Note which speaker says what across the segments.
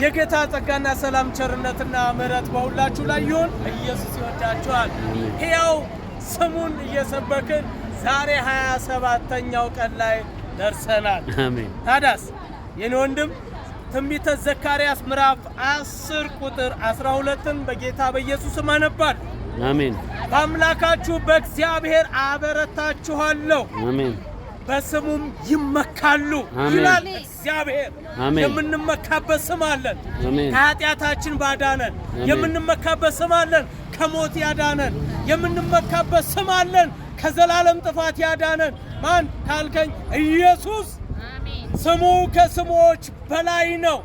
Speaker 1: የጌታ ጸጋና ሰላም ቸርነትና ምሕረት በሁላችሁ ላይ ይሁን። ኢየሱስ ይወዳችኋል። ሕያው ስሙን እየሰበክን ዛሬ 27ኛው ቀን ላይ ደርሰናል።
Speaker 2: አሜን።
Speaker 1: ታዲያስ የኔ ወንድም ትንቢተ ዘካርያስ ምዕራፍ 10 ቁጥር 12ን በጌታ በኢየሱስ ስም አነባል።
Speaker 2: አሜን።
Speaker 1: በአምላካችሁ በእግዚአብሔር አበረታችኋለሁ፣
Speaker 2: አሜን።
Speaker 1: በስሙም ይመካሉ ይላል እግዚአብሔር። የምንመካበት ስም አለን። ከኃጢአታችን ባዳነን የምንመካበት ስም አለን። ከሞት ያዳነን የምንመካበት ስም አለን። ከዘላለም ጥፋት ያዳነን ማን ካልከኝ ኢየሱስ። ስሙ ከስሞች በላይ ነው።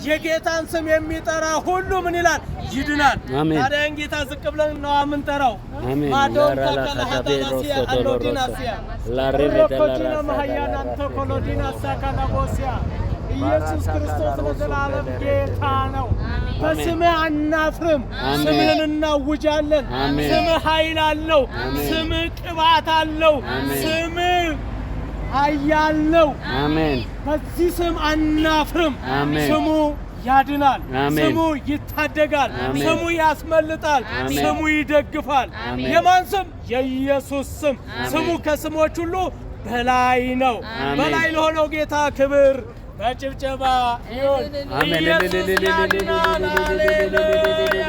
Speaker 1: የጌታን ስም የሚጠራ ሁሉ ምን ይላል? ይድናል። ታዲያ ጌታ ዝቅ ብለን ነው የምንጠራው። ማዶን ተከለሃታሲያ አሎዲናሲያ ላሬቬተላራ ማሃያናንተ ኮሎዲናሳ ካናቦሲያ ኢየሱስ ክርስቶስ ለዘላለም ጌታ ነው። በስምህ አናፍርም። ስምህን እናውጃለን። ስምህ ኃይል አለው። ስምህ ቅባት አለው። ስምህ አያለው።
Speaker 2: አሜን።
Speaker 1: በዚህ ስም አናፍርም። ስሙ ያድናል። ስሙ ይታደጋል። ስሙ ያስመልጣል። ስሙ ይደግፋል። የማን ስም? የኢየሱስ ስም። ስሙ ከስሞች ሁሉ በላይ ነው። በላይ ለሆነው ጌታ ክብር በጭብጨባ ይሁን። ኢየሱስ ያድናል። ሃሌሉያ።